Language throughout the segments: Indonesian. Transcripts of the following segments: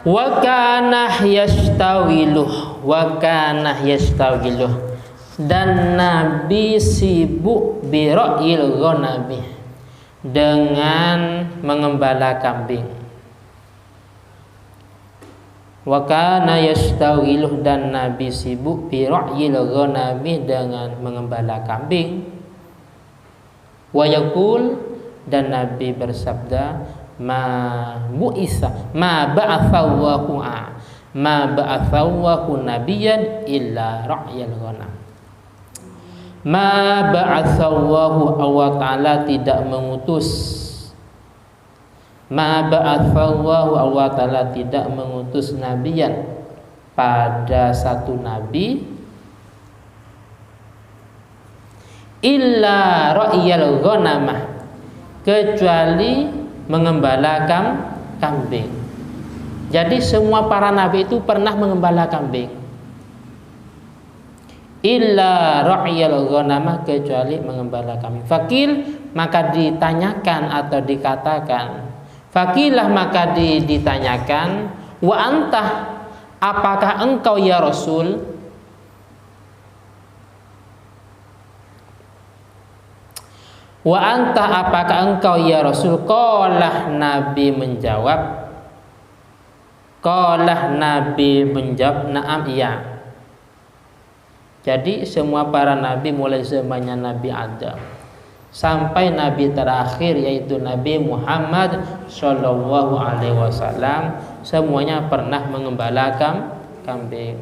Wa kana yastawiluh dan Nabi sibuk bi ra'yil ghanami dengan mengembala kambing. Wa kana yastawiluh dan Nabi sibuk bi ra'yil ghanami dengan mengembala kambing. Wa yaqul dan Nabi bersabda, ma ba'athallahu nabiyyan illa ra'yal ghanam. Ma ba'athallahu, Allah Ta'ala tidak mengutus. Ma ba'athallahu, Allah Ta'ala tidak mengutus nabiyyan pada satu nabi illa ra'yal ghanamah, kecuali mengembala kambing. Jadi semua para nabi itu pernah mengembala kambing. Illa ra'yal ghanamah, kecuali mengembala kambing. Fakil, maka ditanyakan atau dikatakan. Fakilah, maka ditanyakan. Wa antah, apakah engkau ya Rasul? Wa anta, apakah engkau ya Rasul? Qalah, Nabi menjawab. Na'am, iya. Jadi semua para nabi mulai zamannya Nabi Adam sampai nabi terakhir yaitu Nabi Muhammad sallallahu alaihi wasallam semuanya pernah mengembala kambing.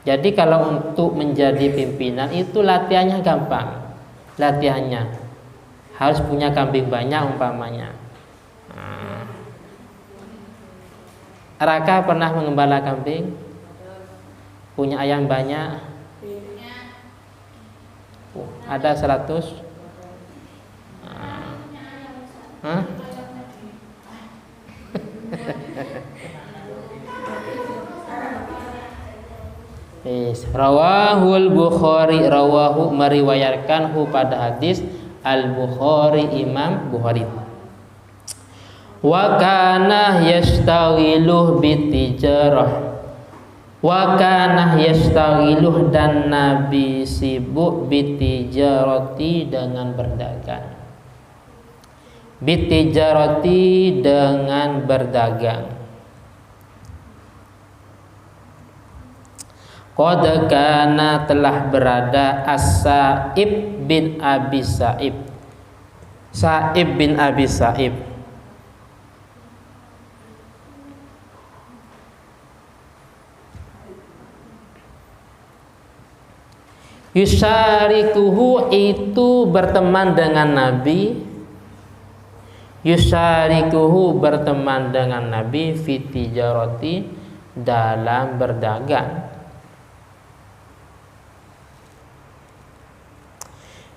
Jadi kalau untuk menjadi pimpinan itu latihannya gampang. Latihannya harus punya kambing banyak umpamanya. Raka pernah mengembala kambing? Punya ayam banyak? Ada 100? Hah? Rawahul Bukhari, rawahu meriwayatkan pada hadis Al-Bukhari, Imam Bukhari. Wa kana yastawiluh bitijarah. Wa kana yastawiluh dan Nabi sibuk bitijarati dengan berdagang. Bitijarati dengan berdagang. Qad kana telah berada As-Sa'ib bin Abi Sa'ib. Sa'ib bin Abi Sa'ib. Yusarikuhu itu berteman dengan Nabi. Yusarikuhu berteman dengan Nabi fitijarati dalam berdagang.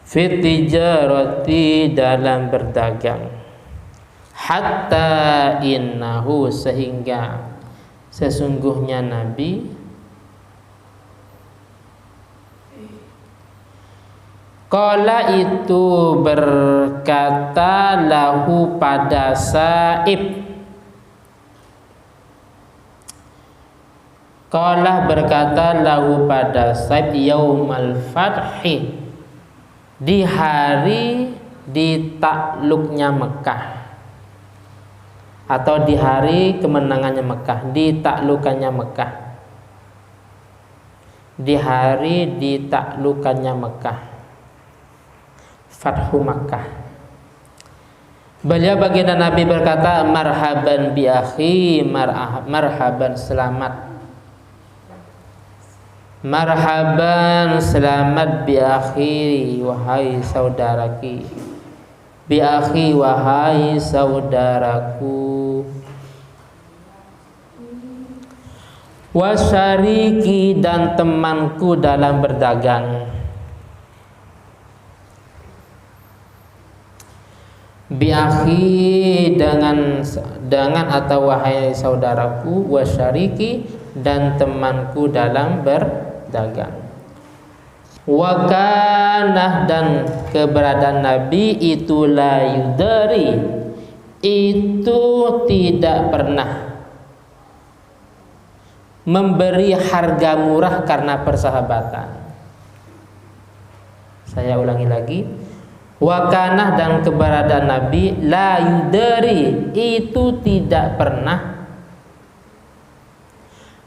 Fitijarati dalam berdagang. Hatta innahu sehingga sesungguhnya Nabi Qala itu berkata lahu pada Sa'ib. Qala berkata lahu pada Sa'ib yaumal fathi, di hari ditakluknya Mekah atau di hari kemenangannya Mekah, ditaklukannya Mekah, di hari ditaklukannya Mekah, Fathu Makkah. Beliau baginda Nabi berkata, marhaban bi akhi, marhaban selamat, marhaban selamat bi akhi wahai saudaraku, bi akhi wahai saudaraku, wasyariki dan temanku dalam berdagang. Biakhi dengan atau wahai saudaraku, wasyariki dan temanku dalam berdagang. Wakanah dan keberadaan Nabi itu la yudari, itu tidak pernah memberi harga murah karena persahabatan. Saya ulangi lagi. Wakanah, dan keberadaan Nabi, la yudari, itu tidak pernah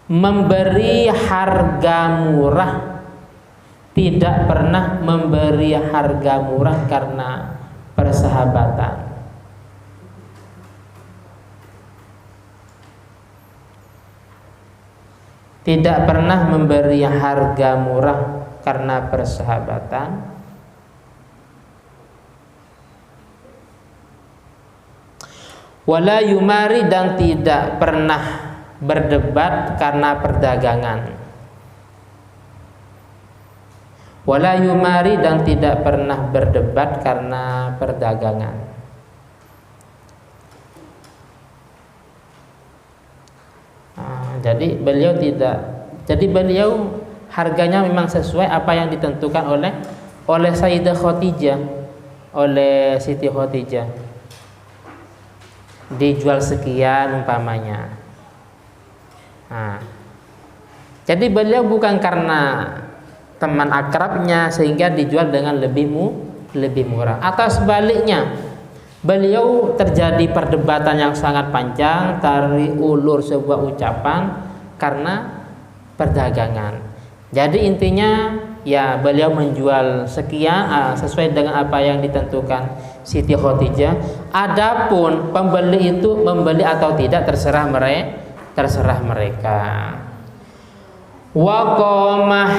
memberi harga murah, tidak pernah memberi harga murah karena persahabatan. Tidak pernah memberi harga murah karena persahabatan. Wala yumari, dan tidak pernah berdebat karena perdagangan. Wala yumari, dan tidak pernah berdebat karena perdagangan. Jadi beliau harganya memang sesuai apa yang ditentukan oleh Sayyidah Khadijah, oleh Siti Khadijah. Dijual sekian umpamanya. Jadi beliau bukan karena teman akrabnya sehingga dijual dengan lebih murah, atau sebaliknya beliau terjadi perdebatan yang sangat panjang, tarik ulur sebuah ucapan karena perdagangan. Jadi intinya ya beliau menjual sekian sesuai dengan apa yang ditentukan Siti Khadijah. Adapun pembeli itu membeli atau tidak terserah mereka. Waqamah,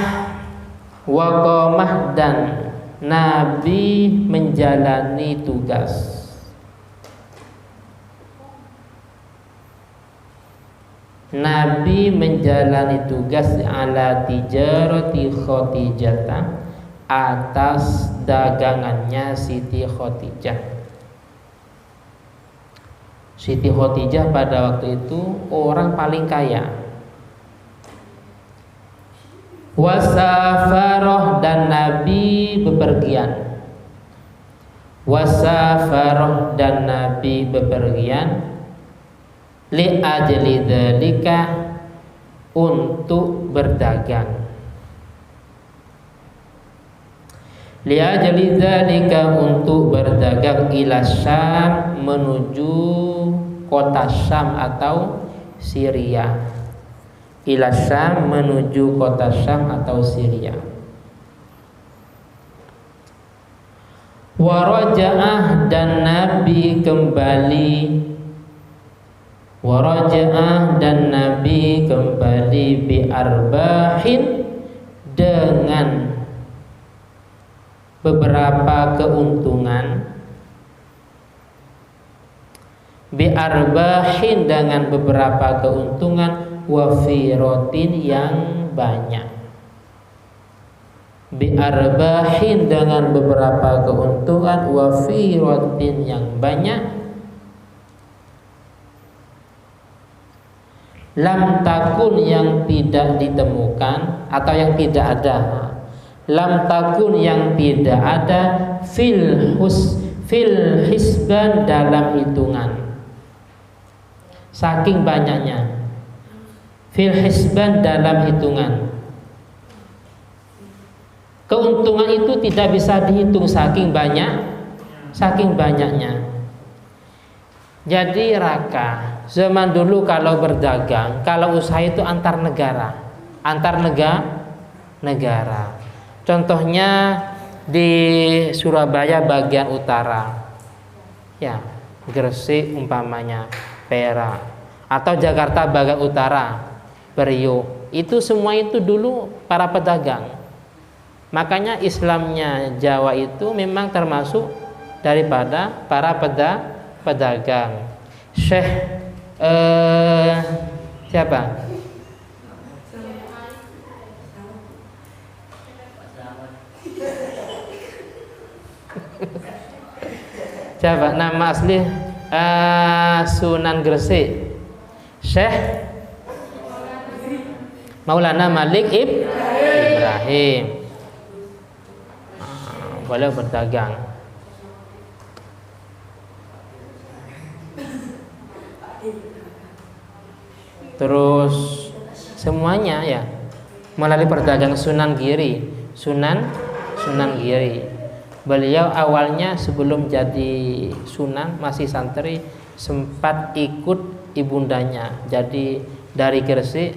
dan Nabi menjalani tugas. Nabi menjalani tugas ala tijarati Khadijah, atas dagangannya Siti Khadijah. Siti Khadijah pada waktu itu orang paling kaya. Wasafaroh, dan Nabi bepergian. Wasafaroh, dan Nabi bepergian. Li ajli dzalika, untuk berdagang. Li ajli dzalika, untuk berdagang, ila Syam, menuju kota Syam atau Syria. Ila Syam, menuju kota Syam atau Syria. Waraja'ah, dan Nabi kembali. Waraja'ah, dan Nabi kembali bi arbahin, dengan beberapa keuntungan. Bi arbahin, dengan beberapa keuntungan. Wafirotin, yang banyak. Bi arbahin, dengan beberapa keuntungan. Wafirotin, yang banyak. Lam takun, yang tidak ditemukan atau yang tidak ada. Lam takun, yang tidak ada. Fil hisban, dalam hitungan. Saking banyaknya. Fil hisban, dalam hitungan. Keuntungan itu tidak bisa dihitung saking banyaknya. Jadi Raka, zaman dulu kalau berdagang, kalau usaha itu antar negara. Contohnya di Surabaya bagian utara, ya Gresik umpamanya, Perak, atau Jakarta bagian utara, Priok. Itu semua itu dulu para pedagang. Makanya Islamnya Jawa itu memang termasuk daripada para pedagang. Syekh siapa? Siapa nama asli Sunan Gresik? Syekh Maulana Malik Ibrahim. Boleh berdagang. Terus semuanya ya melalui perdagangan Sunan Giri. Sunan Giri. Beliau awalnya sebelum jadi sunan masih santri sempat ikut ibundanya. Jadi dari Gresik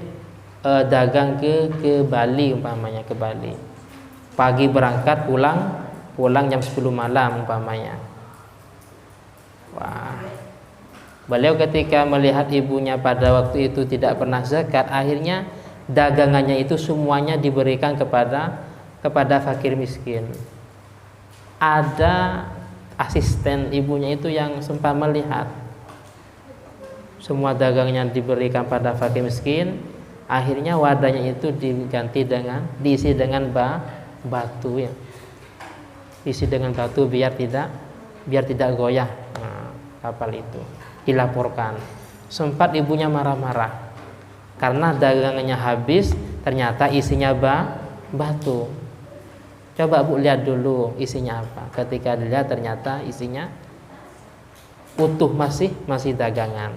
dagang ke Bali umpamanya, ke Bali. Pagi berangkat, pulang jam 10 malam umpamanya. Wah. Beliau ketika melihat ibunya pada waktu itu tidak pernah zakat, akhirnya dagangannya itu semuanya diberikan kepada fakir miskin. Ada asisten ibunya itu yang sempat melihat semua dagangnya diberikan pada fakir miskin, akhirnya wadahnya itu diisi dengan batu ya. Isi dengan batu biar tidak goyah kapal itu. Dilaporkan. Sempat ibunya marah-marah karena dagangannya habis, ternyata isinya batu. Coba Bu lihat dulu isinya apa. Ketika dilihat ternyata isinya utuh, masih dagangan.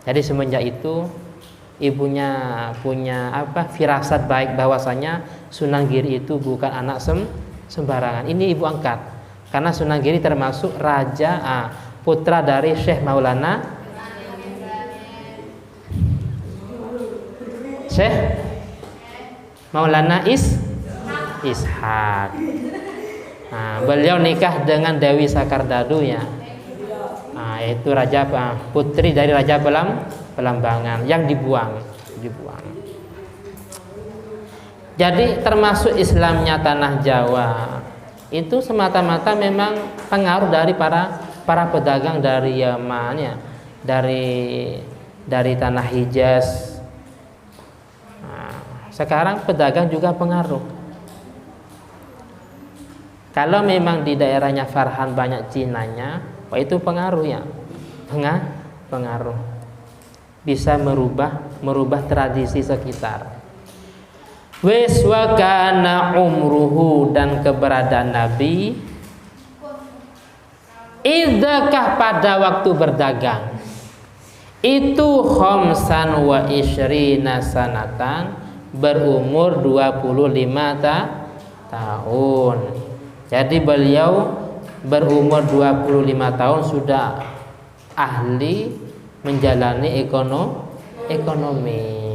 Jadi semenjak itu ibunya punya firasat baik bahwasanya Sunan Giri itu bukan anak sembarangan. Ini ibu angkat. Karena Sunan Giri termasuk putra dari Syekh Maulana Ishaq. Nah, beliau nikah dengan Dewi Sakardadu ya. Nah, itu putri dari Raja Belambangan yang dibuang. Jadi termasuk Islamnya tanah Jawa itu semata-mata memang pengaruh dari para pedagang dari Yaman ya, dari tanah Hijaz. Nah, sekarang pedagang juga pengaruh. Kalau memang di daerahnya Farhan banyak Cinanya, itu pengaruh ya, pengaruh bisa merubah tradisi sekitar. Wes wa kana umruhu, dan keberadaan Nabi idzakah pada waktu berdagang itu khamsan wa isyrina sanatan, berumur 25 tahun. Jadi beliau berumur 25 tahun sudah ahli menjalani ekonomi.